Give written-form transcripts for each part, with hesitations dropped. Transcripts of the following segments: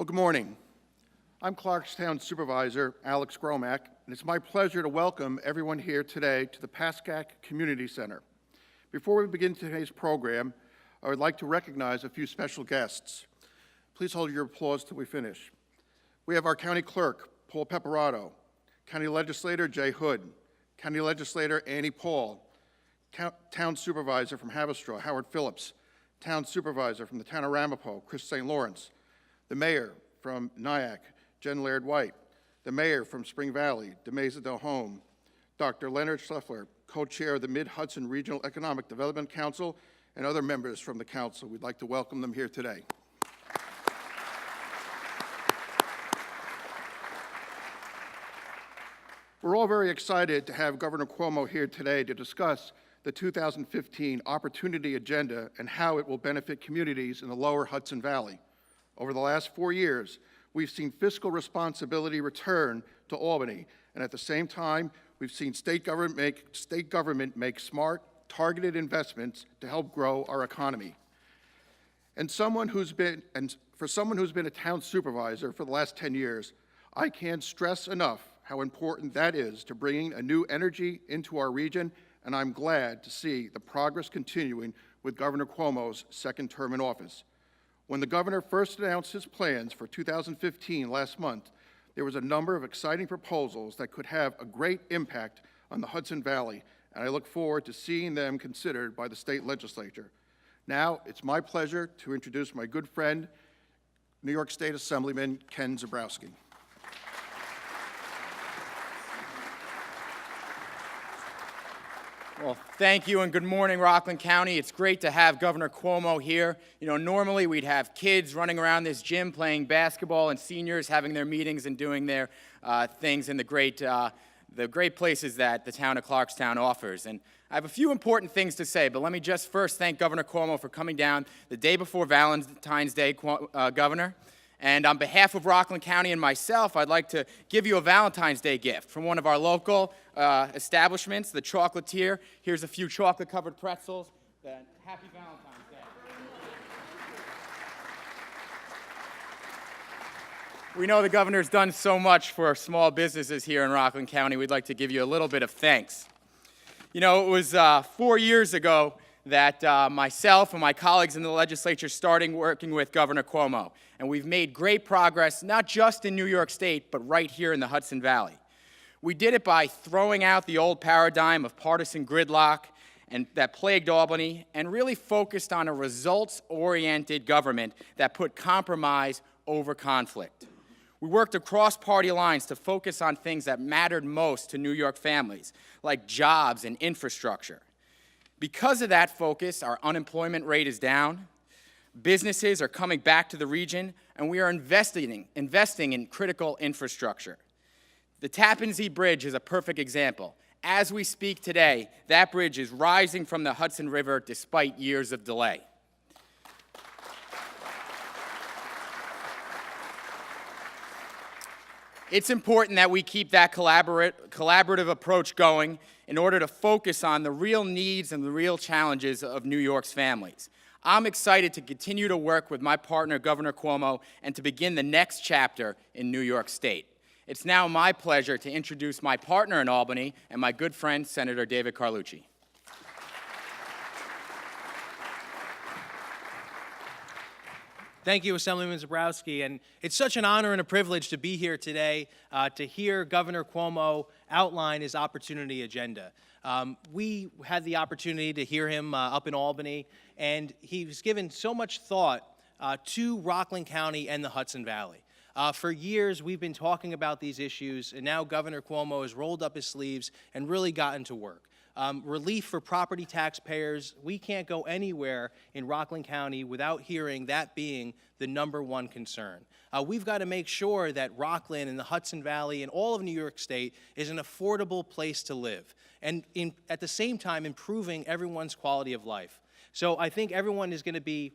Well, good morning. I'm Clarkstown Supervisor Alex Gromack, and it's my pleasure to welcome everyone here today to the Pascack Community Center. Before we begin today's program, I would like to recognize a few special guests. Please hold your applause till we finish. We have our County Clerk, Paul Peperato, County Legislator Jay Hood, County Legislator Annie Paul, Town Supervisor from Haverstraw, Howard Phillips, Town Supervisor from the Town of Ramapo, Chris St. Lawrence, the Mayor from Nyack, Jen Laird-White, the Mayor from Spring Valley, DeMesa Del Home, Dr. Leonard Schleffler, Co-Chair of the Mid-Hudson Regional Economic Development Council, and other members from the Council. We'd like to welcome them here today. We're all very excited to have Governor Cuomo here today to discuss the 2015 Opportunity Agenda and how it will benefit communities in the lower Hudson Valley. Over the last 4 years, we've seen fiscal responsibility return to Albany, and at the same time, we've seen state government make smart, targeted investments to help grow our economy. For someone who's been a town supervisor for the last 10 years, I can't stress enough how important that is to bringing a new energy into our region, and I'm glad to see the progress continuing with Governor Cuomo's second term in office. When the governor first announced his plans for 2015 last month, there was a number of exciting proposals that could have a great impact on the Hudson Valley, and I look forward to seeing them considered by the state legislature. Now, it's my pleasure to introduce my good friend, New York State Assemblyman Ken Zabrowski. Well, thank you and good morning, Rockland County. It's great to have Governor Cuomo here. You know, normally we'd have kids running around this gym playing basketball and seniors having their meetings and doing their things in the great places that the town of Clarkstown offers. And I have a few important things to say, but let me just first thank Governor Cuomo for coming down the day before Valentine's Day, Governor. And on behalf of Rockland County and myself, I'd like to give you a Valentine's Day gift from one of our local establishments, the Chocolatier. Here's a few chocolate-covered pretzels. Happy Valentine's Day. We know the governor's done so much for small businesses here in Rockland County. We'd like to give you a little bit of thanks. You know, it was 4 years ago that myself and my colleagues in the legislature started working with Governor Cuomo. And we've made great progress, not just in New York State, but right here in the Hudson Valley. We did it by throwing out the old paradigm of partisan gridlock that plagued Albany and really focused on a results-oriented government that put compromise over conflict. We worked across party lines to focus on things that mattered most to New York families, like jobs and infrastructure. Because of that focus, our unemployment rate is down, businesses are coming back to the region, and we are investing in critical infrastructure. The Tappan Zee Bridge is a perfect example. As we speak today, that bridge is rising from the Hudson River despite years of delay. It's important that we keep that collaborative approach going in order to focus on the real needs and the real challenges of New York's families. I'm excited to continue to work with my partner, Governor Cuomo, and to begin the next chapter in New York State. It's now my pleasure to introduce my partner in Albany and my good friend, Senator David Carlucci. Thank you, Assemblyman Zabrowski, and it's such an honor and a privilege to be here today to hear Governor Cuomo outline his opportunity agenda. We had the opportunity to hear him up in Albany, and he's given so much thought to Rockland County and the Hudson Valley. For years, we've been talking about these issues, and now Governor Cuomo has rolled up his sleeves and really gotten to work. Relief for property taxpayers, we can't go anywhere in Rockland County without hearing that being the #1 concern. We've got to make sure that Rockland and the Hudson Valley and all of New York State is an affordable place to live, and at the same time improving everyone's quality of life. So I think everyone is going to be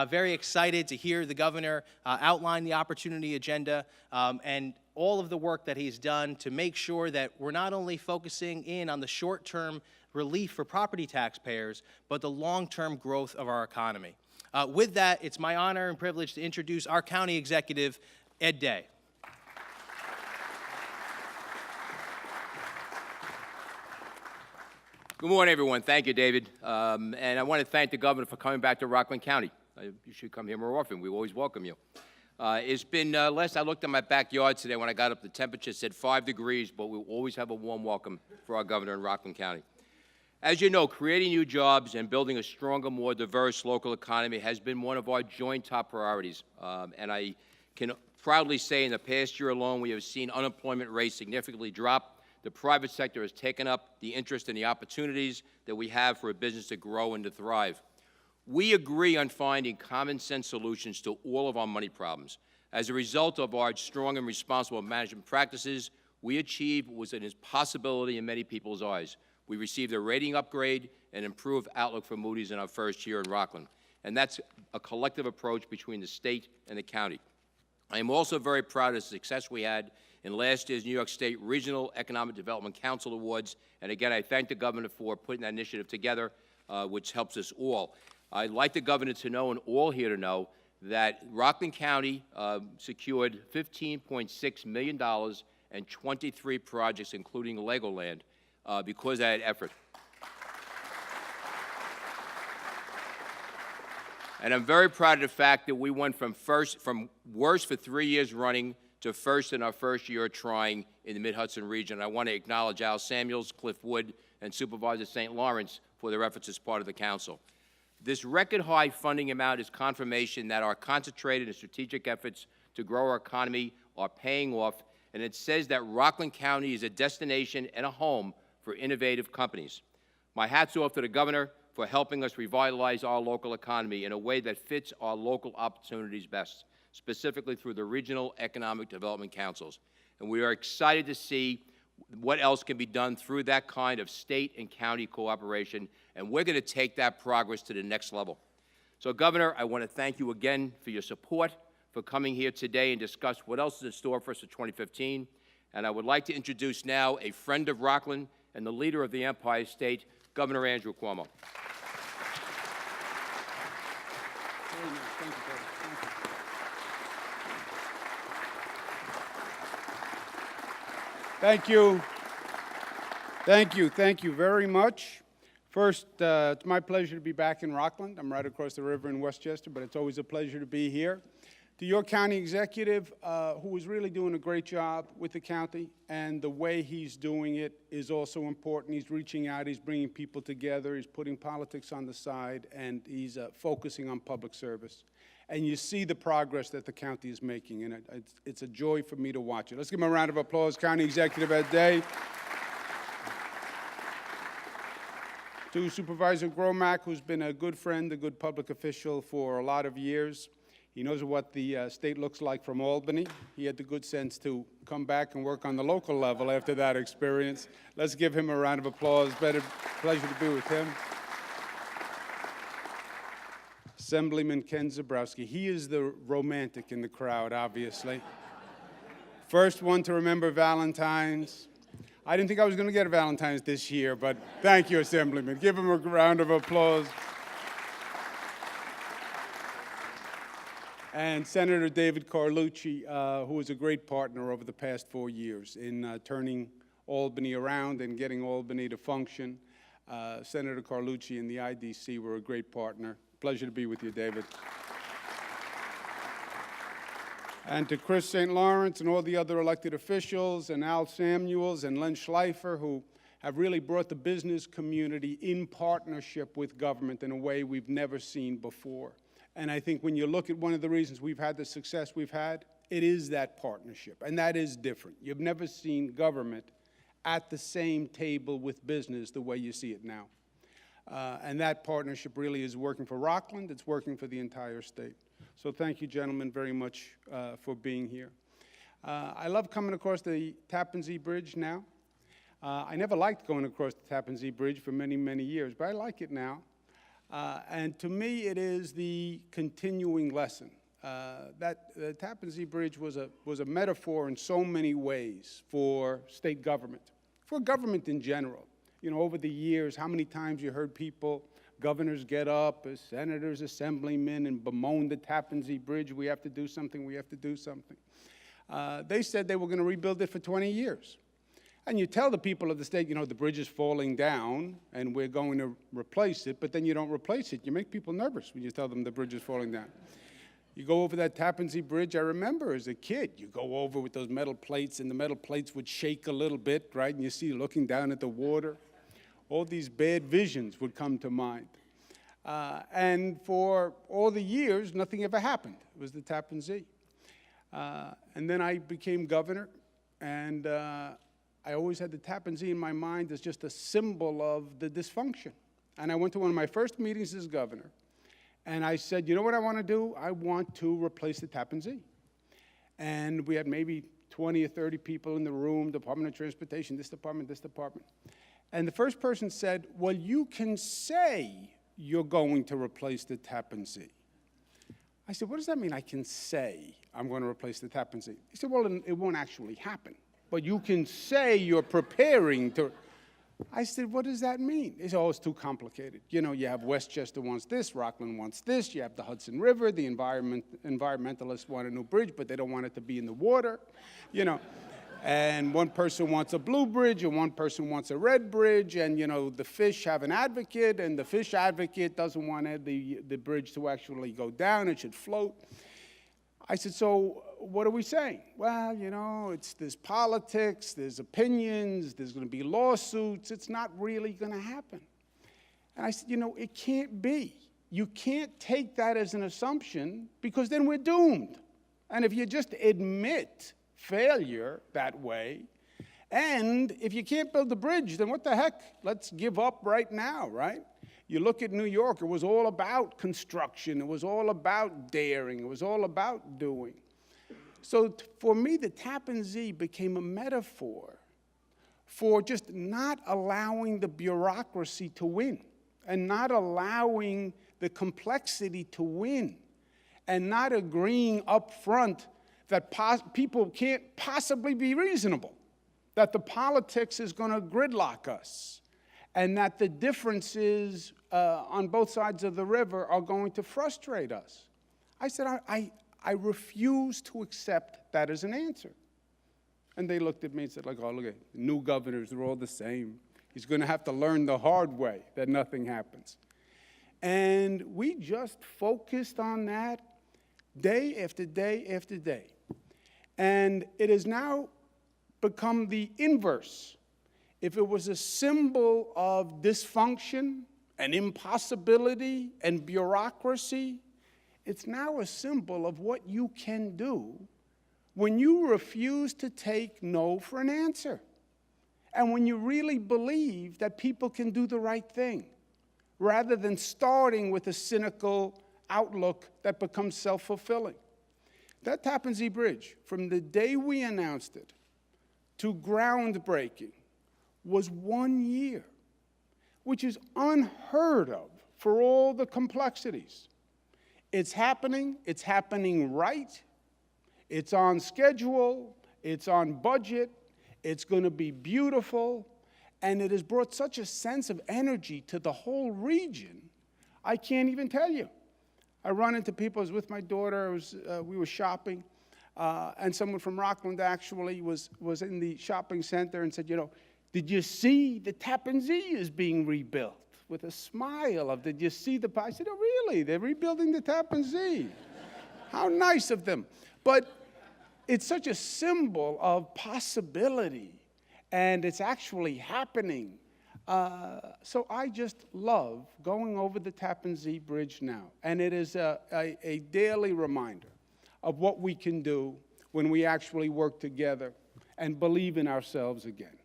very excited to hear the governor outline the opportunity agenda and all of the work that he's done to make sure that we're not only focusing in on the short-term relief for property taxpayers, but the long-term growth of our economy. With that, it's my honor and privilege to introduce our county executive, Ed Day. Good morning, everyone. Thank you, David. And I want to thank the governor for coming back to Rockland County. You should come here more often. We always welcome you. It's been less. I looked at my backyard today when I got up. The temperature said 5 degrees, but we always have a warm welcome for our governor in Rockland County. As you know, creating new jobs and building a stronger, more diverse local economy has been one of our joint top priorities. And I can proudly say in the past year alone, we have seen unemployment rates significantly drop. The private sector has taken up the interest in the opportunities that we have for a business to grow and to thrive. We agree on finding common-sense solutions to all of our money problems. As a result of our strong and responsible management practices, we achieved what was a possibility in many people's eyes. We received a rating upgrade and improved outlook for Moody's in our first year in Rockland. And that's a collective approach between the state and the county. I am also very proud of the success we had in last year's New York State Regional Economic Development Council Awards. And again, I thank the governor for putting that initiative together, which helps us all. I'd like the governor to know, and all here to know, that Rockland County secured $15.6 million and 23 projects, including Legoland, because of that effort. And I'm very proud of the fact that we went from worst for 3 years running to first in our first year trying in the Mid-Hudson region. I want to acknowledge Al Samuels, Cliff Wood, and Supervisor St. Lawrence for their efforts as part of the council. This record-high funding amount is confirmation that our concentrated and strategic efforts to grow our economy are paying off, and it says that Rockland County is a destination and a home for innovative companies. My hat's off to the governor for helping us revitalize our local economy in a way that fits our local opportunities best, specifically through the Regional Economic Development Councils. And we are excited to see what else can be done through that kind of state and county cooperation, and we're going to take that progress to the next level. So, Governor, I want to thank you again for your support, for coming here today and discuss what else is in store for us for 2015. And I would like to introduce now a friend of Rockland and the leader of the Empire State, Governor Andrew Cuomo. Thank you. Thank you. Thank you very much. First, it's my pleasure to be back in Rockland. I'm right across the river in Westchester, but it's always a pleasure to be here. To your county executive, who is really doing a great job with the county, and the way he's doing it is also important. He's reaching out, he's bringing people together, he's putting politics on the side, and he's focusing on public service. And you see the progress that the county is making, and it's a joy for me to watch it. Let's give him a round of applause, County Executive Ed Day. To Supervisor Gromack, who's been a good friend, a good public official for a lot of years. He knows what the state looks like from Albany. He had the good sense to come back and work on the local level after that experience. Let's give him a round of applause. Pleasure to be with him. Assemblyman Ken Zabrowski. He is the romantic in the crowd, obviously. First one to remember Valentine's. I didn't think I was going to get a Valentine's this year, but thank you, Assemblyman. Give him a round of applause. And Senator David Carlucci, who was a great partner over the past 4 years in turning Albany around and getting Albany to function. Senator Carlucci and the IDC were a great partner. Pleasure to be with you, David. And to Chris St. Lawrence and all the other elected officials, and Al Samuels and Len Schleifer, who have really brought the business community in partnership with government in a way we've never seen before. And I think when you look at one of the reasons we've had the success we've had, it is that partnership, and that is different. You've never seen government at the same table with business the way you see it now. And that partnership really is working for Rockland. It's working for the entire state. So thank you, gentlemen, very much for being here. I love coming across the Tappan Zee Bridge now. I never liked going across the Tappan Zee Bridge for many, many years, but I like it now. And to me, it is the continuing lesson. The Tappan Zee Bridge was a metaphor in so many ways for state government, for government in general. You know, over the years, how many times you heard people Governors get up, senators, assemblymen, and bemoan the Tappan Zee Bridge. We have to do something, we have to do something. They said they were going to rebuild it for 20 years. And you tell the people of the state, you know, the bridge is falling down and we're going to replace it, but then you don't replace it. You make people nervous when you tell them the bridge is falling down. You go over that Tappan Zee Bridge, I remember as a kid, you go over with those metal plates and the metal plates would shake a little bit, right? And you see looking down at the water. All these bad visions would come to mind. And for all the years, nothing ever happened. It was the Tappan Zee. And then I became governor, and I always had the Tappan Zee in my mind as just a symbol of the dysfunction. And I went to one of my first meetings as governor, and I said, you know what I want to do? I want to replace the Tappan Zee. And we had maybe 20 or 30 people in the room, Department of Transportation, this department, this department. And the first person said, well, you can say you're going to replace the Tappan Zee. I said, what does that mean, I can say I'm going to replace the Tappan Zee? He said, well, it won't actually happen, but you can say you're preparing to. I said, what does that mean? He said, oh, it's too complicated. You know, you have Westchester wants this, Rockland wants this, you have the Hudson River, the environmentalists want a new bridge, but they don't want it to be in the water, you know. And one person wants a blue bridge, and one person wants a red bridge, and, you know, the fish have an advocate, and the fish advocate doesn't want the bridge to actually go down, it should float. I said, so what are we saying? Well, you know, there's politics, there's opinions, there's going to be lawsuits, it's not really going to happen. And I said, you know, it can't be. You can't take that as an assumption, because then we're doomed. And if you just admit failure that way, and if you can't build the bridge, then what the heck? Let's give up right now, right? You look at New York, it was all about construction, it was all about daring, it was all about doing. So for me, the Tappan Zee became a metaphor for just not allowing the bureaucracy to win, and not allowing the complexity to win, and not agreeing up front that people can't possibly be reasonable, that the politics is going to gridlock us, and that the differences on both sides of the river are going to frustrate us. I said, I refuse to accept that as an answer. And they looked at me and said, like, oh, look at new governors, they're all the same. He's going to have to learn the hard way that nothing happens. And we just focused on that day after day after day. And it has now become the inverse. If it was a symbol of dysfunction and impossibility and bureaucracy, it's now a symbol of what you can do when you refuse to take no for an answer, and when you really believe that people can do the right thing, rather than starting with a cynical outlook that becomes self-fulfilling. That Tappan Zee Bridge, from the day we announced it to groundbreaking, was 1 year, which is unheard of for all the complexities. It's happening right, it's on schedule, it's on budget, it's going to be beautiful, and it has brought such a sense of energy to the whole region, I can't even tell you. I run into people, I was with my daughter, we were shopping, and someone from Rockland actually was in the shopping center and said, you know, did you see the Tappan Zee is being rebuilt? With a smile of, did you see the, I said, oh really, they're rebuilding the Tappan Zee. How nice of them. But it's such a symbol of possibility, and it's actually happening. So I just love going over the Tappan Zee Bridge now, and it is a daily reminder of what we can do when we actually work together and believe in ourselves again.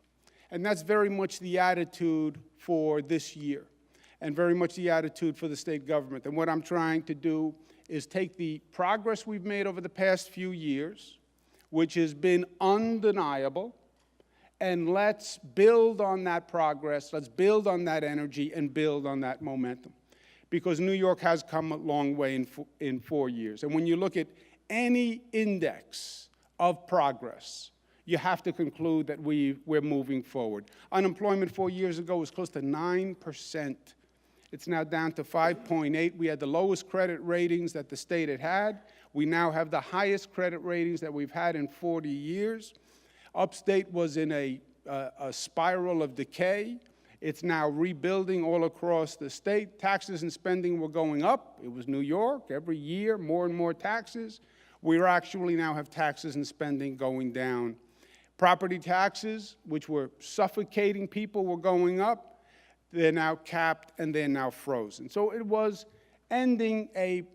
And that's very much the attitude for this year, and very much the attitude for the state government. And what I'm trying to do is take the progress we've made over the past few years, which has been undeniable, and let's build on that progress, let's build on that energy, and build on that momentum. Because New York has come a long way in 4 years. And when you look at any index of progress, you have to conclude that we're moving forward. Unemployment 4 years ago was close to 9%. It's now down to 5.8. We had the lowest credit ratings that the state had had. We now have the highest credit ratings that we've had in 40 years. Upstate was in a spiral of decay. It's now rebuilding all across the state. Taxes and spending were going up. It was New York. Every year, more and more taxes. We actually now have taxes and spending going down. Property taxes, which were suffocating people, were going up. They're now capped and they're now frozen. So it was ending a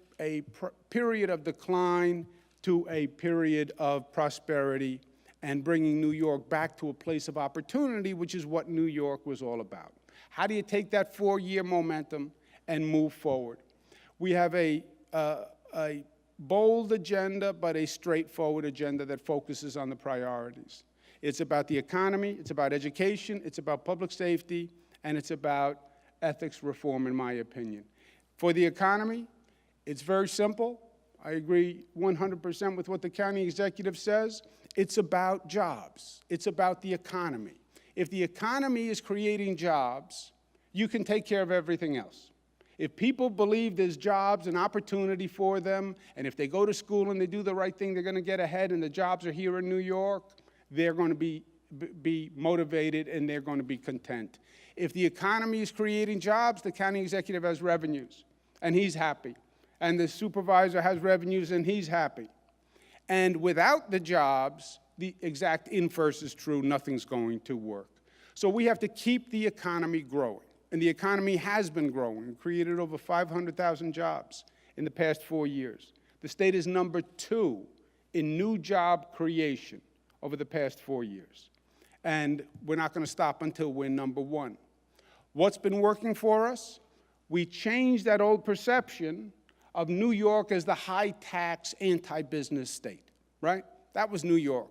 period of decline to a period of prosperity and bringing New York back to a place of opportunity, which is what New York was all about. How do you take that 4-year momentum and move forward? We have a bold agenda, but a straightforward agenda that focuses on the priorities. It's about the economy, it's about education, it's about public safety, and it's about ethics reform, in my opinion. For the economy, it's very simple. I agree 100% with what the county executive says. It's about jobs. It's about the economy. If the economy is creating jobs, you can take care of everything else. If people believe there's jobs and opportunity for them, and if they go to school and they do the right thing, they're going to get ahead, and the jobs are here in New York, they're going to be motivated and they're going to be content. If the economy is creating jobs, the county executive has revenues, and he's happy. And the supervisor has revenues, and he's happy. And without the jobs, the exact inverse is true. Nothing's going to work. So we have to keep the economy growing. And the economy has been growing. We created over 500,000 jobs in the past 4 years. The state is number 2 in new job creation over the past 4 years. And we're not going to stop until we're number 1. What's been working for us? We changed that old perception of New York as the high-tax, anti-business state, right? That was New York.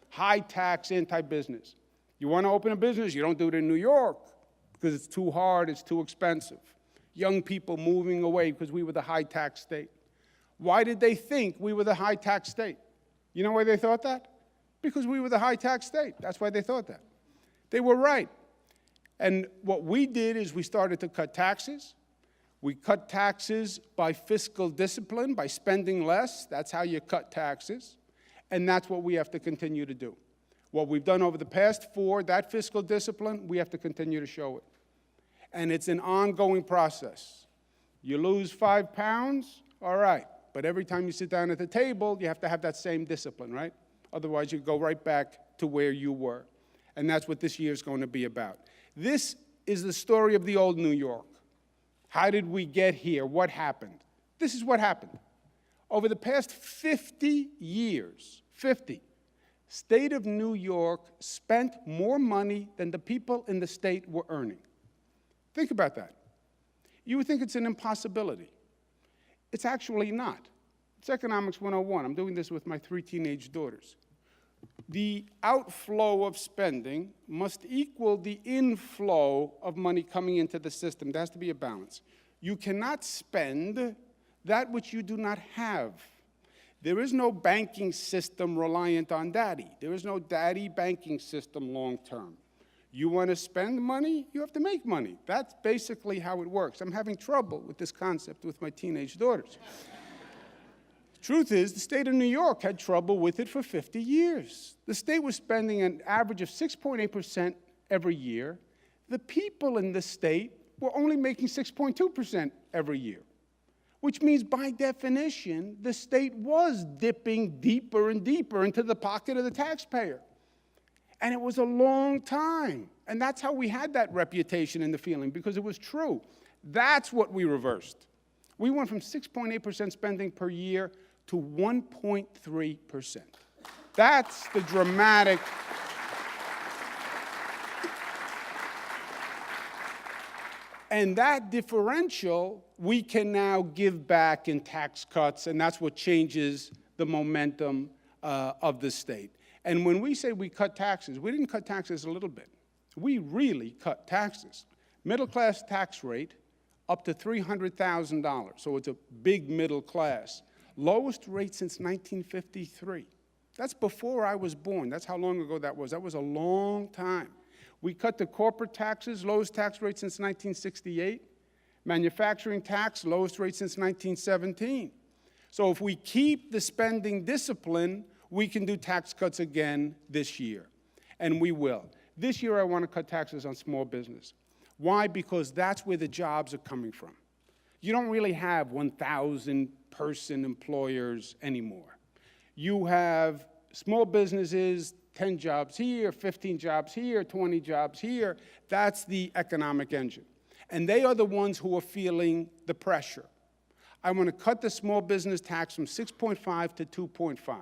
High-tax, anti-business. You want to open a business, you don't do it in New York because it's too hard, it's too expensive. Young people moving away because we were the high-tax state. Why did they think we were the high-tax state? You know why they thought that? Because we were the high-tax state. That's why they thought that. They were right. And what we did is we started to cut taxes. We cut taxes by fiscal discipline, by spending less. That's how you cut taxes. And that's what we have to continue to do. What we've done over the past 4, that fiscal discipline, we have to continue to show it. And it's an ongoing process. You lose 5 pounds, all right. But every time you sit down at the table, you have to have that same discipline, right? Otherwise, you go right back to where you were. And that's what this year is going to be about. This is the story of the old New York. How did we get here? What happened? This is what happened. Over the past 50 years, state of New York spent more money than the people in the state were earning. Think about that. You would think it's an impossibility. It's actually not. It's Economics 101. I'm doing this with my 3 teenage daughters. The outflow of spending must equal the inflow of money coming into the system. There has to be a balance. You cannot spend that which you do not have. There is no banking system reliant on daddy. There is no daddy banking system long term. You want to spend money, you have to make money. That's basically how it works. I'm having trouble with this concept with my teenage daughters. Truth is, the state of New York had trouble with it for 50 years. The state was spending an average of 6.8% every year. The people in the state were only making 6.2% every year, which means by definition, the state was dipping deeper and deeper into the pocket of the taxpayer. And it was a long time. And that's how we had that reputation and the feeling, because it was true. That's what we reversed. We went from 6.8% spending per year to 1.3%. That's the dramatic. And that differential, we can now give back in tax cuts, and that's what changes the momentum of the state. And when we say we cut taxes, we didn't cut taxes a little bit. We really cut taxes. Middle-class tax rate up to $300,000, so it's a big middle class. Lowest rate since 1953. That's before I was born. That's how long ago that was. That was a long time. We cut the corporate taxes, lowest tax rate since 1968. Manufacturing tax, lowest rate since 1917. So if we keep the spending discipline, we can do tax cuts again this year, and we will. This year, I want to cut taxes on small business. Why? Because that's where the jobs are coming from. You don't really have 1,000-person employers anymore. You have small businesses, 10 jobs here, 15 jobs here, 20 jobs here. That's the economic engine. And they are the ones who are feeling the pressure. I want to cut the small business tax from 6.5 to 2.5,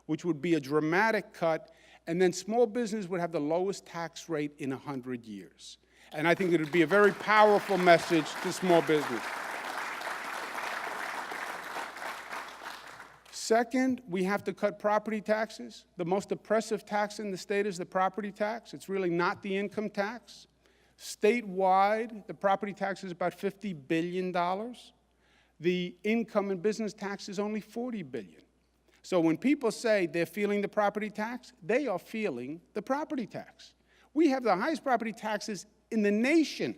which would be a dramatic cut, and then small business would have the lowest tax rate in 100 years. And I think it would be a very powerful message to small business. Second, we have to cut property taxes. The most oppressive tax in the state is the property tax. It's really not the income tax. Statewide, the property tax is about $50 billion. The income and business tax is only $40 billion. So when people say they're feeling the property tax, they are feeling the property tax. We have the highest property taxes in the nation.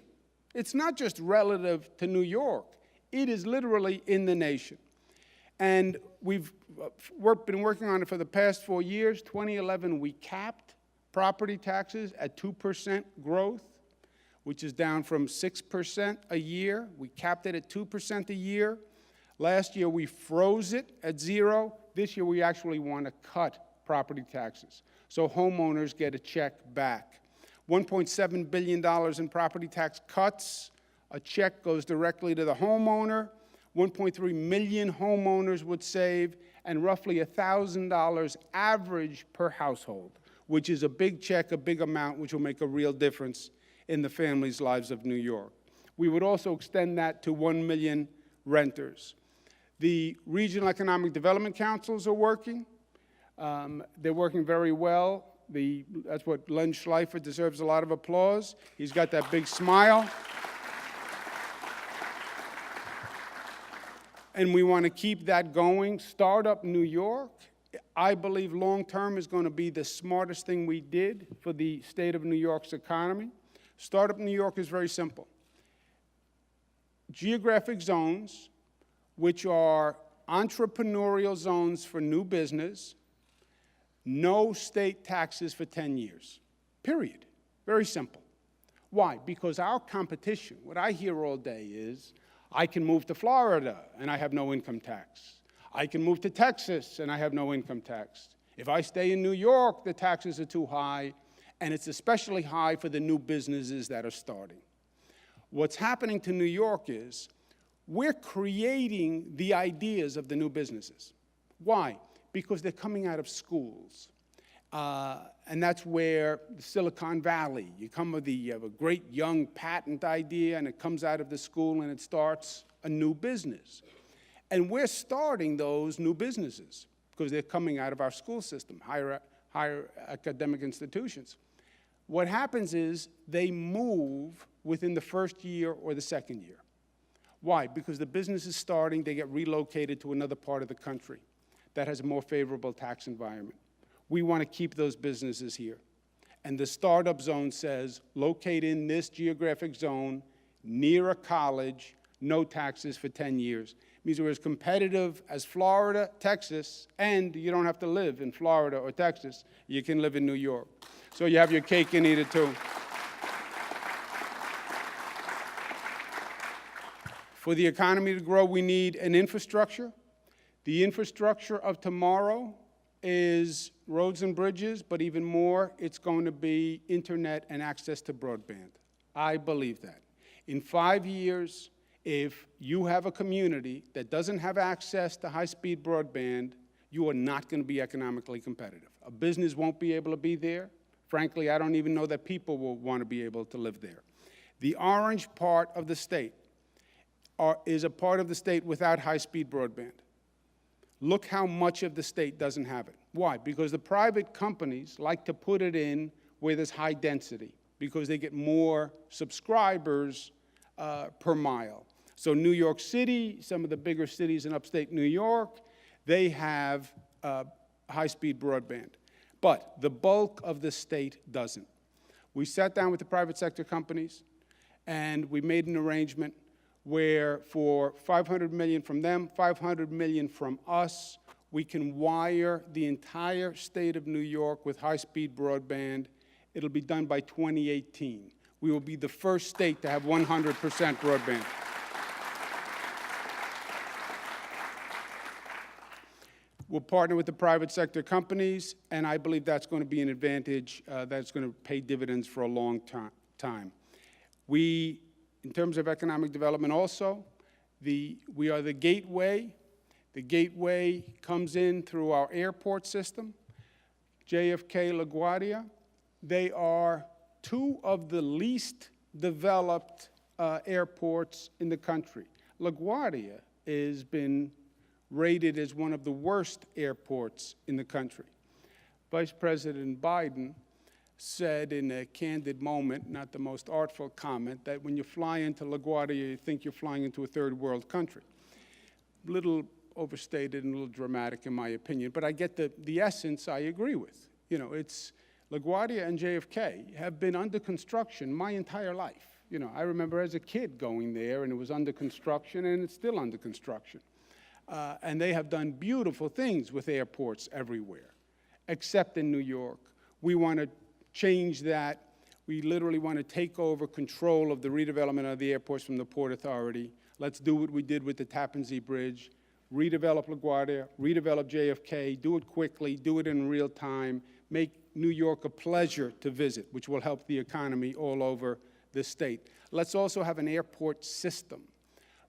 It's not just relative to New York. It is literally in the nation. And we've been working on it for the past 4 years. 2011, we capped property taxes at 2% growth, which is down from 6% a year. We capped it at 2% a year. Last year, we froze it at 0. This year, we actually want to cut property taxes, so homeowners get a check back. $1.7 billion in property tax cuts. A check goes directly to the homeowner. 1.3 million homeowners would save, and roughly $1,000 average per household, which is a big check, a big amount, which will make a real difference in the families' lives of New York. We would also extend that to 1 million renters. The Regional Economic Development Councils are working. They're working very well. That's what Len Schleifer deserves a lot of applause. He's got that big smile. And we want to keep that going. Startup New York, I believe long-term is going to be the smartest thing we did for the state of New York's economy. Startup New York is very simple. Geographic zones, which are entrepreneurial zones for new business, no state taxes for 10 years, period. Very simple. Why? Because our competition, what I hear all day is, I can move to Florida and I have no income tax. I can move to Texas and I have no income tax. If I stay in New York, the taxes are too high, and it's especially high for the new businesses that are starting. What's happening to New York is we're creating the ideas of the new businesses. Why? Because they're coming out of schools. And that's where Silicon Valley, you have a great young patent idea, and it comes out of the school and it starts a new business. And we're starting those new businesses because they're coming out of our school system, higher academic institutions. What happens is they move within the first year or the second year. Why? Because the business is starting, they get relocated to another part of the country that has a more favorable tax environment. We want to keep those businesses here. And the startup zone says, locate in this geographic zone, near a college, no taxes for 10 years. It means we're as competitive as Florida, Texas, and you don't have to live in Florida or Texas. You can live in New York. So you have your cake and eat it too. For the economy to grow, we need an infrastructure. The infrastructure of tomorrow is roads and bridges, but even more, it's going to be internet and access to broadband. I believe that. In 5 years, if you have a community that doesn't have access to high-speed broadband, you are not going to be economically competitive. A business won't be able to be there. Frankly, I don't even know that people will want to be able to live there. The orange part of the state is a part of the state without high-speed broadband. Look how much of the state doesn't have it. Why? Because the private companies like to put it in where there's high density, because they get more subscribers per mile. So New York City, some of the bigger cities in upstate New York, they have high-speed broadband. But the bulk of the state doesn't. We sat down with the private sector companies, and we made an arrangement where for $500 million from them, $500 million from us, we can wire the entire state of New York with high-speed broadband. It'll be done by 2018. We will be the first state to have 100% broadband. We'll partner with the private sector companies, and I believe that's going to be an advantage that's going to pay dividends for a long time. We, in terms of economic development also, we are the gateway. The gateway comes in through our airport system, JFK, LaGuardia. They are two of the least developed airports in the country. LaGuardia has been rated as one of the worst airports in the country. Vice President Biden said in a candid moment, not the most artful comment, that when you fly into LaGuardia, you think you're flying into a third world country. A little overstated and a little dramatic in my opinion, but I get the essence I agree with. You know, it's LaGuardia and JFK have been under construction my entire life. You know, I remember as a kid going there and it was under construction and it's still under construction. And they have done beautiful things with airports everywhere, except in New York. We want to change that. We literally want to take over control of the redevelopment of the airports from the Port Authority. Let's do what we did with the Tappan Zee Bridge, redevelop LaGuardia, redevelop JFK, do it quickly, do it in real time, make New York a pleasure to visit, which will help the economy all over the state. Let's also have an airport system.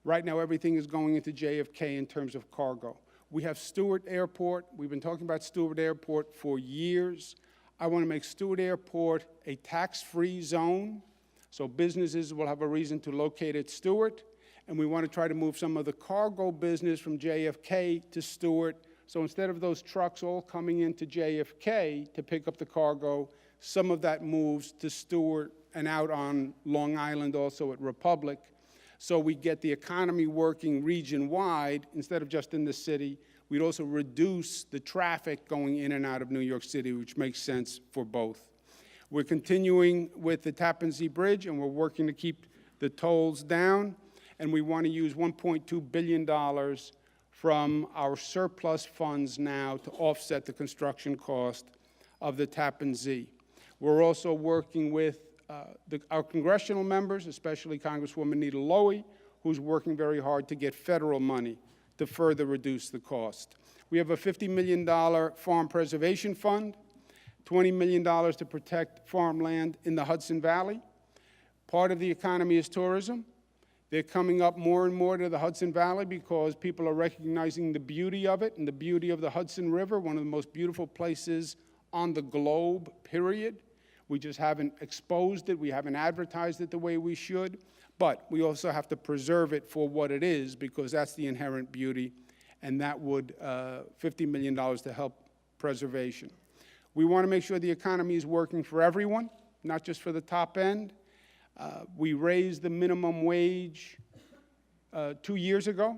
Right now, everything is going into JFK in terms of cargo. We have Stewart Airport. We've been talking about Stewart Airport for years. I want to make Stewart Airport a tax-free zone, so businesses will have a reason to locate at Stewart. And we want to try to move some of the cargo business from JFK to Stewart. So instead of those trucks all coming into JFK to pick up the cargo, some of that moves to Stewart and out on Long Island, also at Republic. So we get the economy working region-wide instead of just in the city. We'd also reduce the traffic going in and out of New York City, which makes sense for both. We're continuing with the Tappan Zee Bridge, and we're working to keep the tolls down. And we want to use $1.2 billion from our surplus funds now to offset the construction cost of the Tappan Zee. We're also working with our congressional members, especially Congresswoman Nita Lowey, who's working very hard to get federal money to further reduce the cost. We have a $50 million farm preservation fund, $20 million to protect farmland in the Hudson Valley. Part of the economy is tourism. They're coming up more and more to the Hudson Valley because people are recognizing the beauty of it and the beauty of the Hudson River, one of the most beautiful places on the globe, period. We just haven't exposed it. We haven't advertised it the way we should. But we also have to preserve it for what it is because that's the inherent beauty, and that would $50 million to help preservation. We want to make sure the economy is working for everyone, not just for the top end. We raised the minimum wage 2 years ago.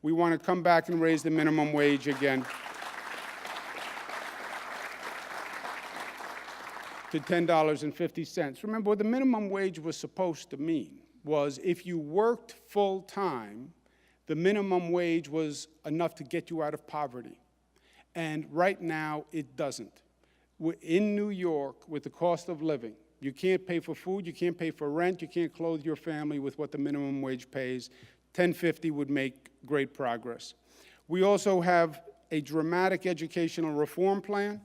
We want to come back and raise the minimum wage again to $10.50. Remember, what the minimum wage was supposed to mean was if you worked full-time, the minimum wage was enough to get you out of poverty. And right now, it doesn't. In New York, with the cost of living, you can't pay for food, you can't pay for rent, you can't clothe your family with what the minimum wage pays. $10.50 would make great progress. We also have a dramatic educational reform plan.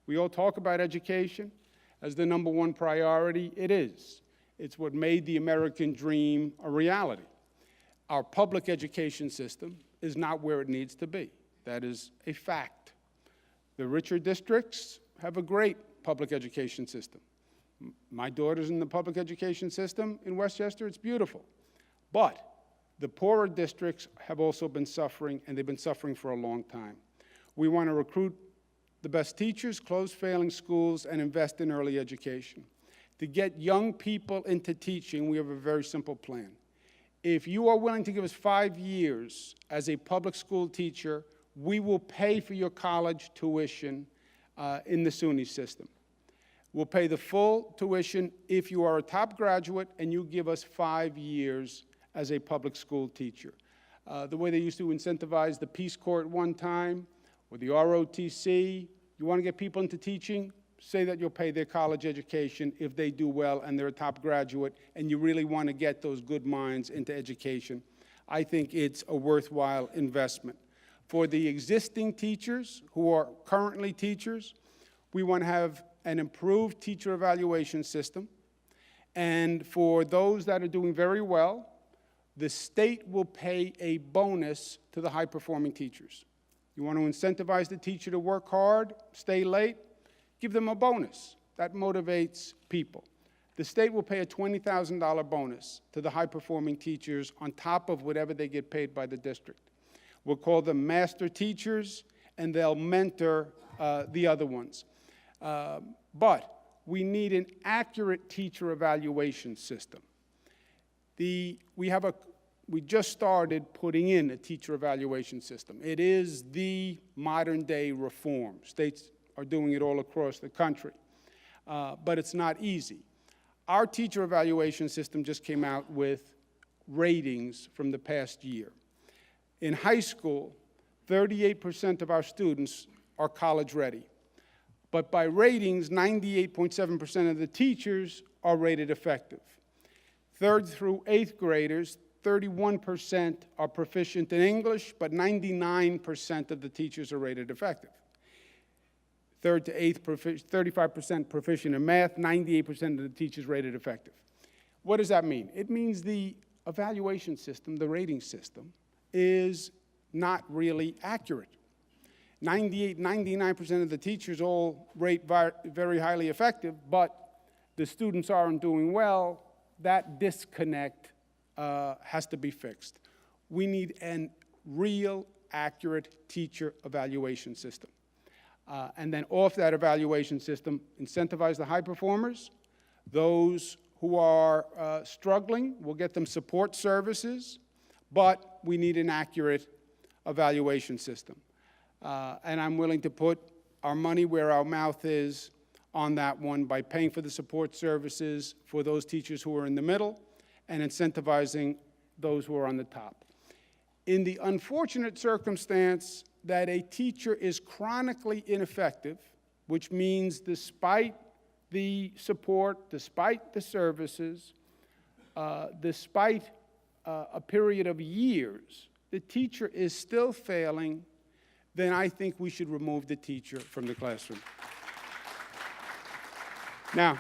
We all talk about education as the #1 priority. It is. It's what made the American dream a reality. Our public education system is not where it needs to be. That is a fact. The richer districts have a great public education system. My daughter's in the public education system in Westchester. It's beautiful. But the poorer districts have also been suffering, and they've been suffering for a long time. We want to recruit the best teachers, close failing schools, and invest in early education. To get young people into teaching, we have a very simple plan. If you are willing to give us 5 years as a public school teacher, we will pay for your college tuition in the SUNY system. We'll pay the full tuition if you are a top graduate and you give us 5 years as a public school teacher. The way they used to incentivize the Peace Corps at one time, or the ROTC, you want to get people into teaching? Say that you'll pay their college education if they do well and they're a top graduate, and you really want to get those good minds into education. I think it's a worthwhile investment. For the existing teachers who are currently teachers, we want to have an improved teacher evaluation system. And for those that are doing very well, the state will pay a bonus to the high-performing teachers. You want to incentivize the teacher to work hard, stay late, give them a bonus. That motivates people. The state will pay a $20,000 bonus to the high-performing teachers on top of whatever they get paid by the district. We'll call them master teachers, and they'll mentor the other ones. But we need an accurate teacher evaluation system. We just started putting in a teacher evaluation system. It is the modern-day reform. States are doing it all across the country, but it's not easy. Our teacher evaluation system just came out with ratings from the past year. In high school, 38% of our students are college ready. But by ratings, 98.7% of the teachers are rated effective. 3rd through 8th graders, 31% are proficient in English, but 99% of the teachers are rated effective. 3rd to 8th, 35% proficient in math, 98% of the teachers rated effective. What does that mean? It means the evaluation system, the rating system, is not really accurate. 99% of the teachers all rate very highly effective, but the students aren't doing well. That disconnect has to be fixed. We need a real, accurate teacher evaluation system. And then off that evaluation system, incentivize the high performers. Those who are struggling, we'll get them support services, but we need an accurate evaluation system. And I'm willing to put our money where our mouth is on that one by paying for the support services for those teachers who are in the middle and incentivizing those who are on the top. In the unfortunate circumstance that a teacher is chronically ineffective, which means despite the support, despite the services, despite a period of years, the teacher is still failing, then I think we should remove the teacher from the classroom. Now,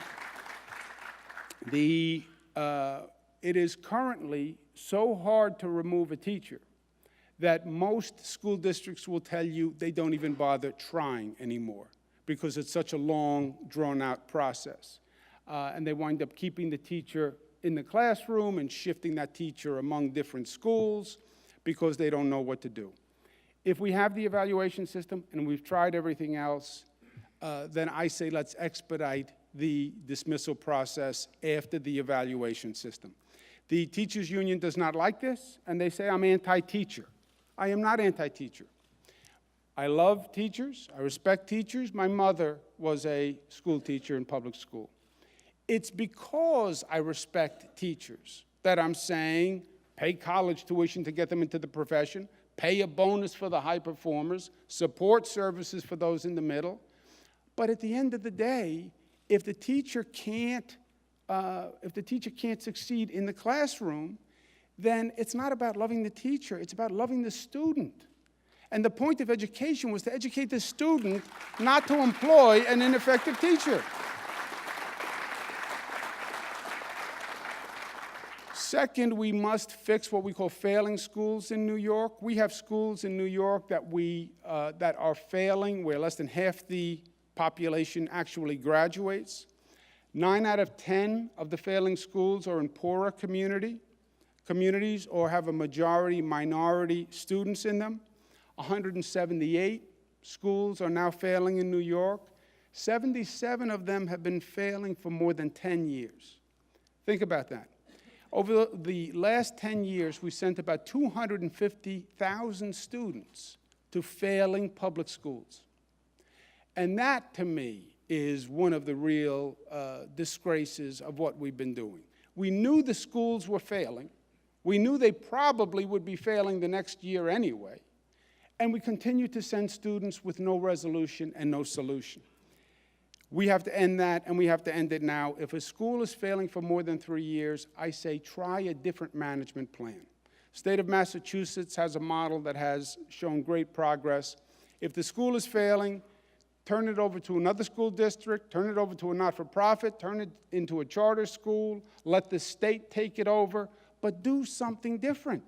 it is currently so hard to remove a teacher that most school districts will tell you they don't even bother trying anymore because it's such a long, drawn-out process. And they wind up keeping the teacher in the classroom and shifting that teacher among different schools because they don't know what to do. If we have the evaluation system and we've tried everything else, then I say let's expedite the dismissal process after the evaluation system. The teachers union does not like this, and they say I'm anti-teacher. I am not anti-teacher. I love teachers. I respect teachers. My mother was a school teacher in public school. It's because I respect teachers that I'm saying pay college tuition to get them into the profession, pay a bonus for the high performers, support services for those in the middle. But at the end of the day, if the teacher can't succeed in the classroom, then it's not about loving the teacher, it's about loving the student. And the point of education was to educate the student, not to employ an ineffective teacher. Second, we must fix what we call failing schools in New York. We have schools in New York that are failing, where less than half the population actually graduates. 9 out of 10 of the failing schools are in poorer communities or have a majority minority students in them. 178 schools are now failing in New York. 77 of them have been failing for more than 10 years. Think about that. Over the last 10 years, we sent about 250,000 students to failing public schools. And that, to me, is one of the real disgraces of what we've been doing. We knew the schools were failing. We knew they probably would be failing the next year anyway, and we continue to send students with no resolution and no solution. We have to end that, and we have to end it now. If a school is failing for more than 3 years, I say try a different management plan. State of Massachusetts has a model that has shown great progress. If the school is failing, turn it over to another school district, turn it over to a not-for-profit, turn it into a charter school, let the state take it over, but do something different.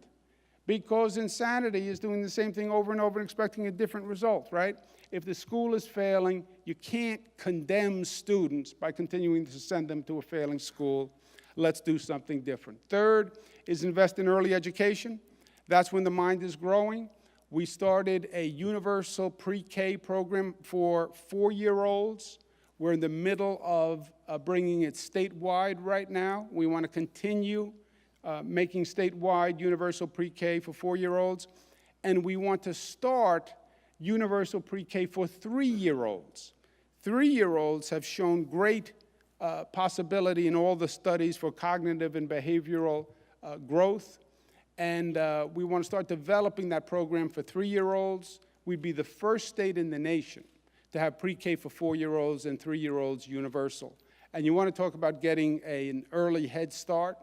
Because insanity is doing the same thing over and over and expecting a different result, right? If the school is failing, you can't condemn students by continuing to send them to a failing school. Let's do something different. Third is invest in early education. That's when the mind is growing. We started a universal pre-K program for 4-year-olds. We're in the middle of bringing it statewide right now. We want to continue making statewide universal pre-K for 4-year-olds. And we want to start universal pre-K for 3-year-olds. 3-year-olds have shown great possibility in all the studies for cognitive and behavioral growth. And we want to start developing that program for 3-year-olds. We'd be the first state in the nation to have pre-K for 4-year-olds and 3-year-olds universal. And you want to talk about getting an early head start?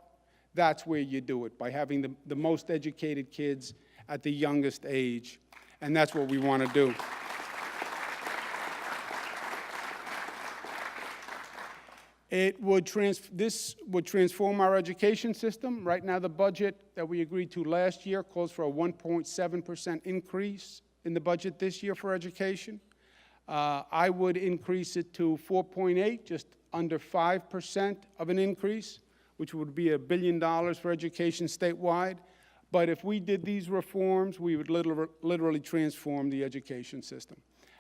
That's where you do it, by having the most educated kids at the youngest age. And that's what we want to do. This would transform our education system. Right now, the budget that we agreed to last year calls for a 1.7% increase in the budget this year for education. I would increase it to 4.8, just under 5% of an increase, which would be $1 billion for education statewide. But if we did these reforms, we would literally transform the education system.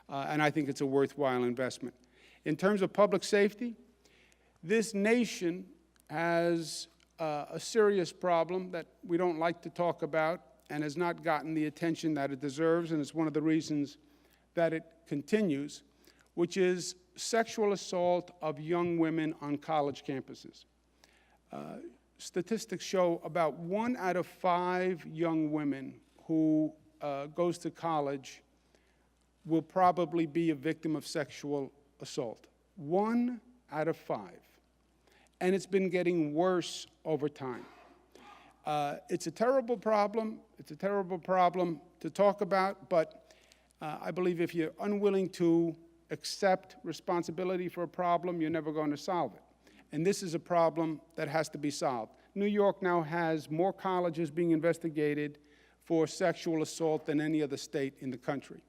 And I think it's a worthwhile investment. In terms of public safety, this nation has a serious problem that we don't like to talk about and has not gotten the attention that it deserves, and it's one of the reasons that it continues, which is sexual assault of young women on college campuses. Statistics show about 1 out of 5 young women who goes to college will probably be a victim of sexual assault. 1 out of 5. And it's been getting worse over time. It's a terrible problem. It's a terrible problem to talk about, but I believe if you're unwilling to accept responsibility for a problem, you're never going to solve it. And this is a problem that has to be solved. New York now has more colleges being investigated for sexual assault than any other state in the country.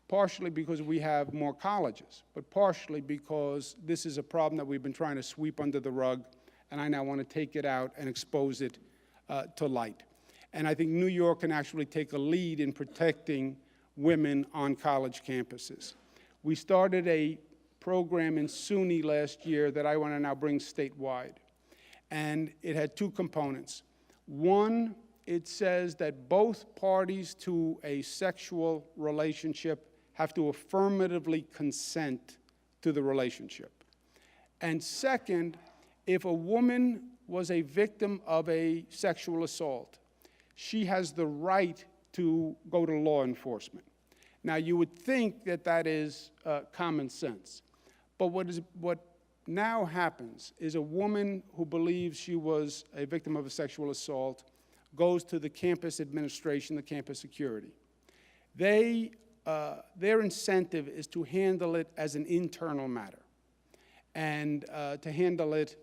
Partially because we have more colleges, but partially because this is a problem that we've been trying to sweep under the rug, and I now want to take it out and expose it to light. And I think New York can actually take a lead in protecting women on college campuses. We started a program in SUNY last year that I want to now bring statewide. And it had 2 components. One, it says that both parties to a sexual relationship have to affirmatively consent to the relationship. And second, if a woman was a victim of a sexual assault, she has the right to go to law enforcement. Now, you would think that that is common sense. But what now happens is a woman who believes she was a victim of a sexual assault goes to the campus administration, the campus security. Their incentive is to handle it as an internal matter and to handle it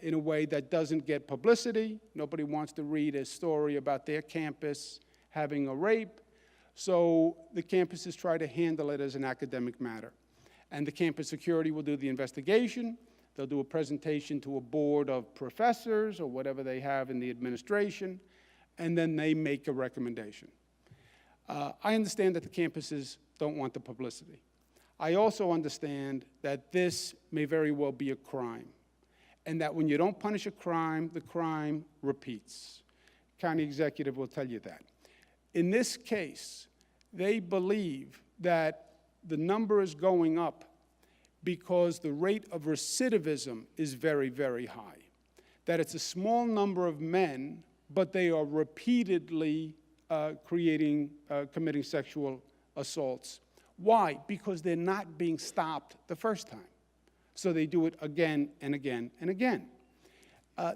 in a way that doesn't get publicity. Nobody wants to read a story about their campus having a rape. So the campuses try to handle it as an academic matter. And the campus security will do the investigation. They'll do a presentation to a board of professors or whatever they have in the administration, and then they make a recommendation. I understand that the campuses don't want the publicity. I also understand that this may very well be a crime, and that when you don't punish a crime, the crime repeats. County executive will tell you that. In this case, they believe that the number is going up because the rate of recidivism is very, very high. That it's a small number of men, but they are repeatedly committing sexual assaults. Why? Because they're not being stopped the first time. So they do it again and again and again.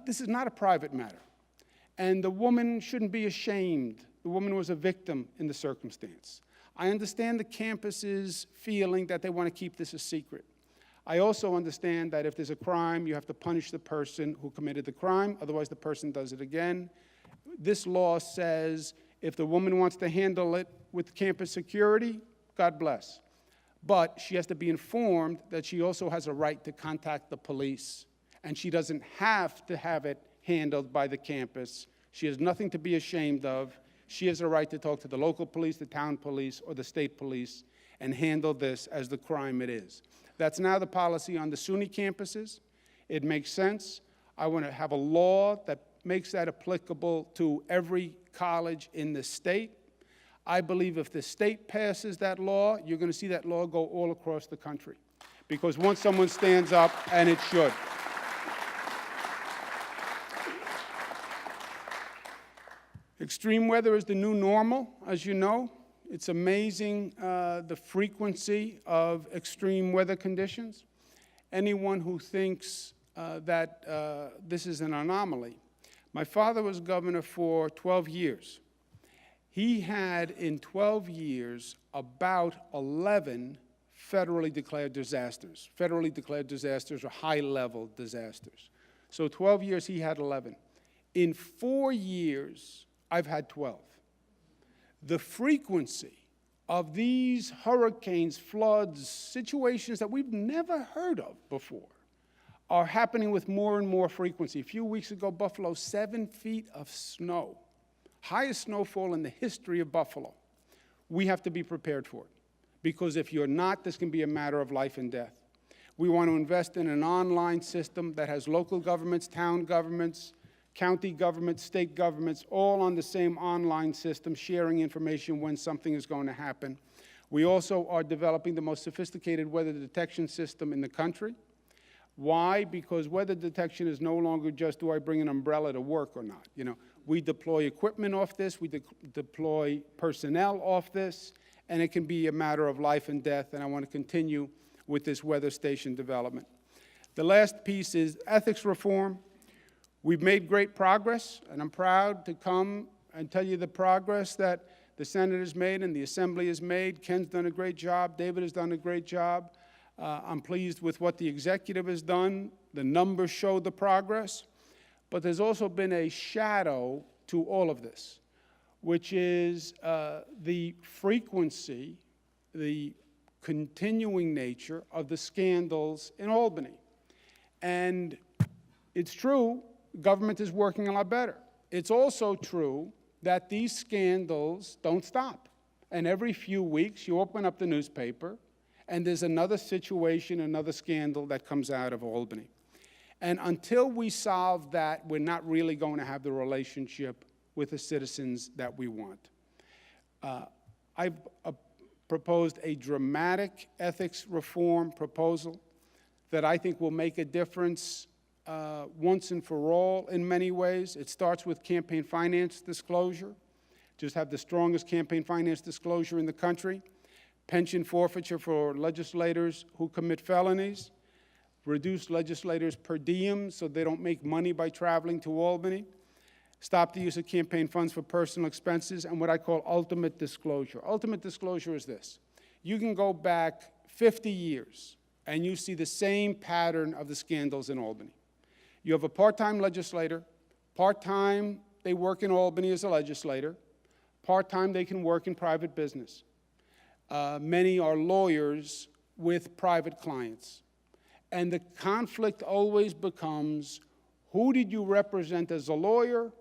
This is not a private matter. And the woman shouldn't be ashamed. The woman was a victim in the circumstance. I understand the campus's feeling that they want to keep this a secret. I also understand that if there's a crime, you have to punish the person who committed the crime, otherwise the person does it again. This law says if the woman wants to handle it with campus security, God bless. But she has to be informed that she also has a right to contact the police, and she doesn't have to have it handled by the campus. She has nothing to be ashamed of. She has a right to talk to the local police, the town police, or the state police, and handle this as the crime it is. That's now the policy on the SUNY campuses. It makes sense. I want to have a law that makes that applicable to every college in the state. I believe if the state passes that law, you're going to see that law go all across the country. Because once someone stands up, and it should. Extreme weather is the new normal, as you know. It's amazing the frequency of extreme weather conditions. Anyone who thinks that this is an anomaly. My father was governor for 12 years. He had, in 12 years, about 11 federally declared disasters. Federally declared disasters are high-level disasters. So 12 years, he had 11. In 4 years, I've had 12. The frequency of these hurricanes, floods, situations that we've never heard of before are happening with more and more frequency. A few weeks ago, Buffalo, 7 feet of snow. Highest snowfall in the history of Buffalo. We have to be prepared for it. Because if you're not, this can be a matter of life and death. We want to invest in an online system that has local governments, town governments, county governments, state governments, all on the same online system, sharing information when something is going to happen. We also are developing the most sophisticated weather detection system in the country. Why? Because weather detection is no longer just, do I bring an umbrella to work or not? You know, we deploy equipment off this, we deploy personnel off this, and it can be a matter of life and death, and I want to continue with this weather station development. The last piece is ethics reform. We've made great progress, and I'm proud to come and tell you the progress that the Senate has made and the Assembly has made. Ken's done a great job. David has done a great job. I'm pleased with what the executive has done. The numbers show the progress. But there's also been a shadow to all of this, which is the frequency, the continuing nature of the scandals in Albany. And it's true, government is working a lot better. It's also true that these scandals don't stop. And every few weeks, you open up the newspaper, and there's another situation, another scandal that comes out of Albany. And until we solve that, we're not really going to have the relationship with the citizens that we want. I've proposed a dramatic ethics reform proposal that I think will make a difference once and for all in many ways. It starts with campaign finance disclosure. Just have the strongest campaign finance disclosure in the country. Pension forfeiture for legislators who commit felonies. Reduce legislators' per diem so they don't make money by traveling to Albany. Stop the use of campaign funds for personal expenses, and what I call ultimate disclosure. Ultimate disclosure is this. You can go back 50 years, and you see the same pattern of the scandals in Albany. You have a part-time legislator. Part-time, they work in Albany as a legislator. Part-time, they can work in private business. Many are lawyers with private clients. And the conflict always becomes, who did you represent as a lawyer,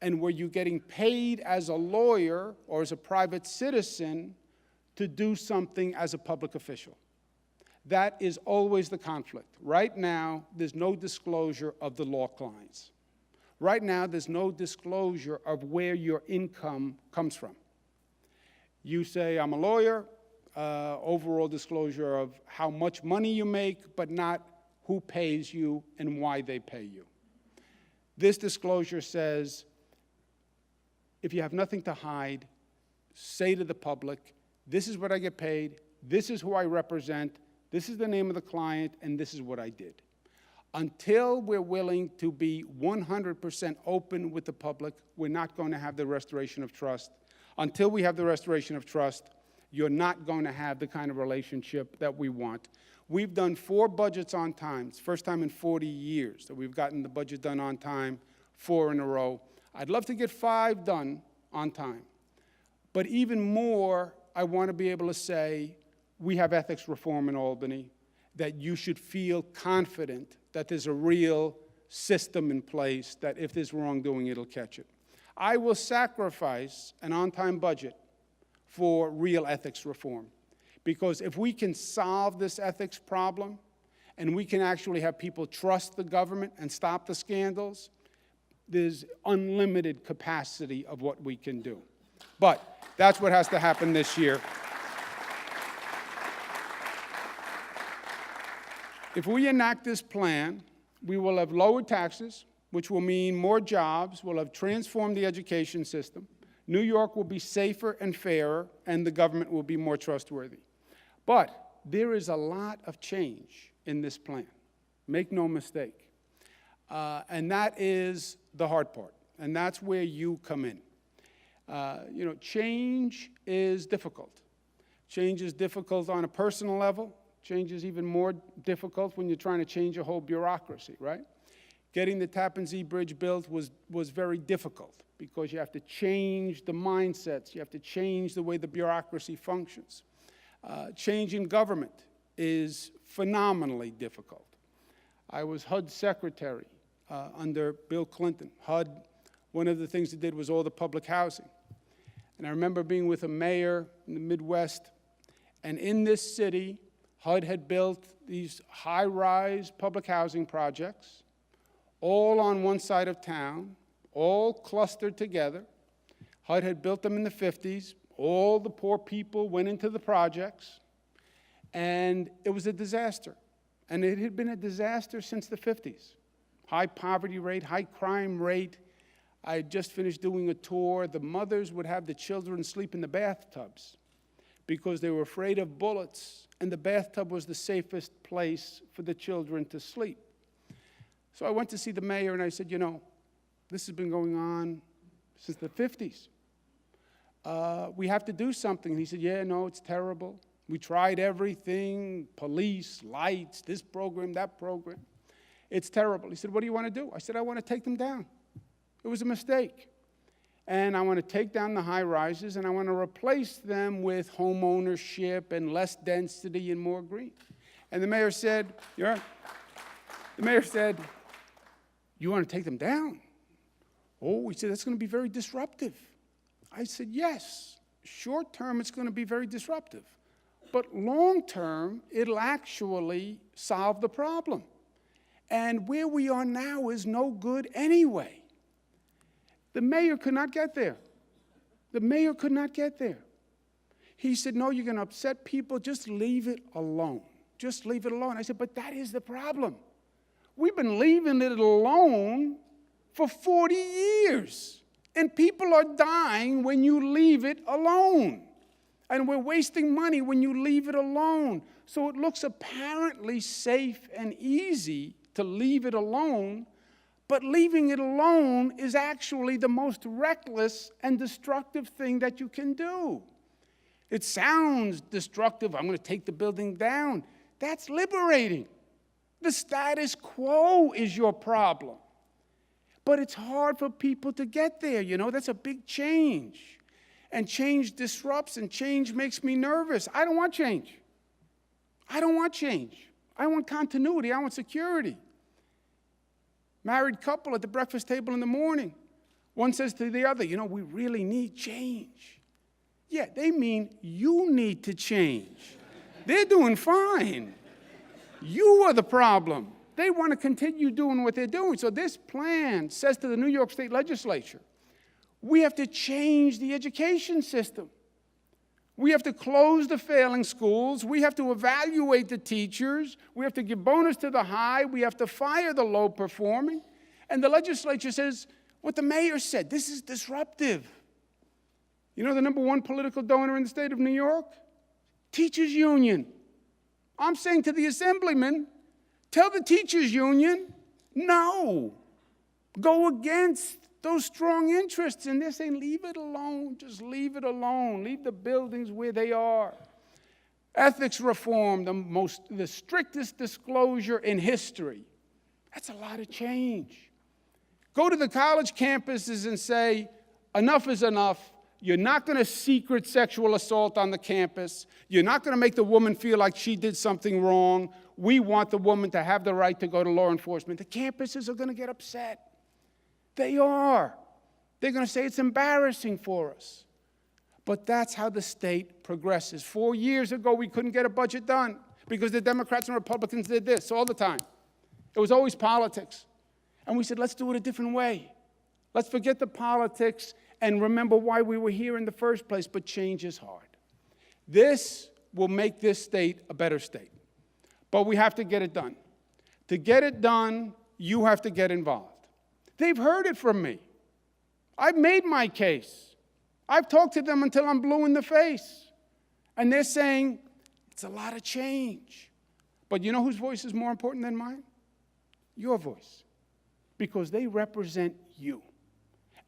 and were you getting paid as a lawyer or as a private citizen to do something as a public official? That is always the conflict. Right now, there's no disclosure of the law clients. Right now, there's no disclosure of where your income comes from. You say, I'm a lawyer, overall disclosure of how much money you make, but not who pays you and why they pay you. This disclosure says, if you have nothing to hide, say to the public, this is what I get paid, this is who I represent, this is the name of the client, and this is what I did. Until we're willing to be 100% open with the public, we're not going to have the restoration of trust. Until we have the restoration of trust, you're not going to have the kind of relationship that we want. We've done 4 budgets on time. It's the first time in 40 years that we've gotten the budget done on time, 4 in a row. I'd love to get 5 done on time. But even more, I want to be able to say, we have ethics reform in Albany, that you should feel confident that there's a real system in place that if there's wrongdoing, it'll catch it. I will sacrifice an on-time budget for real ethics reform. Because if we can solve this ethics problem, and we can actually have people trust the government and stop the scandals, there's unlimited capacity of what we can do. But that's what has to happen this year. If we enact this plan, we will have lower taxes, which will mean more jobs, we'll have transformed the education system, New York will be safer and fairer, and the government will be more trustworthy. But there is a lot of change in this plan. Make no mistake. And that is the hard part, and that's where you come in. Change is difficult. Change is difficult on a personal level. Change is even more difficult when you're trying to change a whole bureaucracy, right? Getting the Tappan Zee Bridge built was very difficult because you have to change the mindsets. You have to change the way the bureaucracy functions. Changing government is phenomenally difficult. I was HUD secretary under Bill Clinton. HUD, one of the things it did was all the public housing. And I remember being with a mayor in the Midwest, and in this city, HUD had built these high-rise public housing projects, all on one side of town, all clustered together. HUD had built them in the 50s. All the poor people went into the projects, and it was a disaster. And it had been a disaster since the 50s. High poverty rate, high crime rate. I had just finished doing a tour. The mothers would have the children sleep in the bathtubs because they were afraid of bullets, and the bathtub was the safest place for the children to sleep. So I went to see the mayor, and I said, this has been going on since the 50s. We have to do something. And he said, yeah, no, it's terrible. We tried everything, police, lights, this program, that program. It's terrible. He said, what do you want to do? I said, I want to take them down. It was a mistake. And I want to take down the high rises, and I want to replace them with home ownership and less density and more green. And the mayor said, you want to take them down? Oh, he said, that's going to be very disruptive. I said, yes, short term it's going to be very disruptive. But long term, it'll actually solve the problem. And where we are now is no good anyway. The mayor could not get there. The mayor could not get there. He said, no, you're going to upset people. Just leave it alone. Just leave it alone. I said, but that is the problem. We've been leaving it alone for 40 years. And people are dying when you leave it alone. And we're wasting money when you leave it alone. So it looks apparently safe and easy to leave it alone, but leaving it alone is actually the most reckless and destructive thing that you can do. It sounds destructive. I'm going to take the building down. That's liberating. The status quo is your problem. But it's hard for people to get there, That's a big change. And change disrupts, and change makes me nervous. I don't want change. I don't want change. I want continuity. I want security. Married couple at the breakfast table in the morning. One says to the other, we really need change. Yeah, they mean you need to change. They're doing fine. You are the problem. They want to continue doing what they're doing. So this plan says to the New York State Legislature, we have to change the education system. We have to close the failing schools. We have to evaluate the teachers. We have to give bonus to the high. We have to fire the low performing. And the legislature says what the mayor said. This is disruptive. You know the number one political donor in the state of New York? Teachers Union. I'm saying to the assemblyman, tell the teachers union, no. Go against those strong interests. And they're saying, leave it alone. Just leave it alone. Leave the buildings where they are. Ethics reform, the strictest disclosure in history. That's a lot of change. Go to the college campuses and say, enough is enough. You're not going to secret sexual assault on the campus. You're not going to make the woman feel like she did something wrong. We want the woman to have the right to go to law enforcement. The campuses are going to get upset. They are. They're going to say it's embarrassing for us. But that's how the state progresses. 4 years ago, we couldn't get a budget done because the Democrats and Republicans did this all the time. It was always politics. And we said, let's do it a different way. Let's forget the politics and remember why we were here in the first place, but change is hard. This will make this state a better state. But we have to get it done. To get it done, you have to get involved. They've heard it from me. I've made my case. I've talked to them until I'm blue in the face. And they're saying, it's a lot of change. But you know whose voice is more important than mine? Your voice. Because they represent you.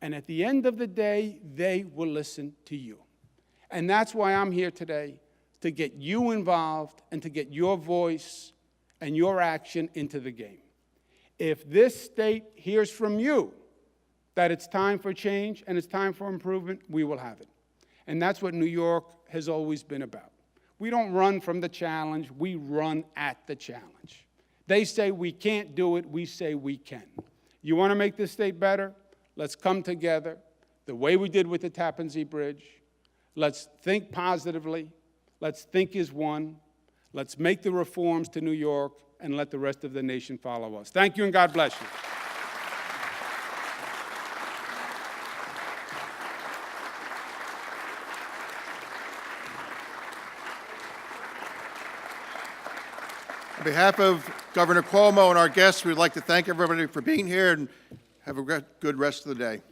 And at the end of the day, they will listen to you. And that's why I'm here today, to get you involved and to get your voice and your action into the game. If this state hears from you that it's time for change and it's time for improvement, we will have it. And that's what New York has always been about. We don't run from the challenge, we run at the challenge. They say we can't do it, we say we can. You want to make this state better? Let's come together the way we did with the Tappan Zee Bridge. Let's think positively. Let's think as one. Let's make the reforms to New York and let the rest of the nation follow us. Thank you and God bless you. On behalf of Governor Cuomo and our guests, we'd like to thank everybody for being here and have a good rest of the day.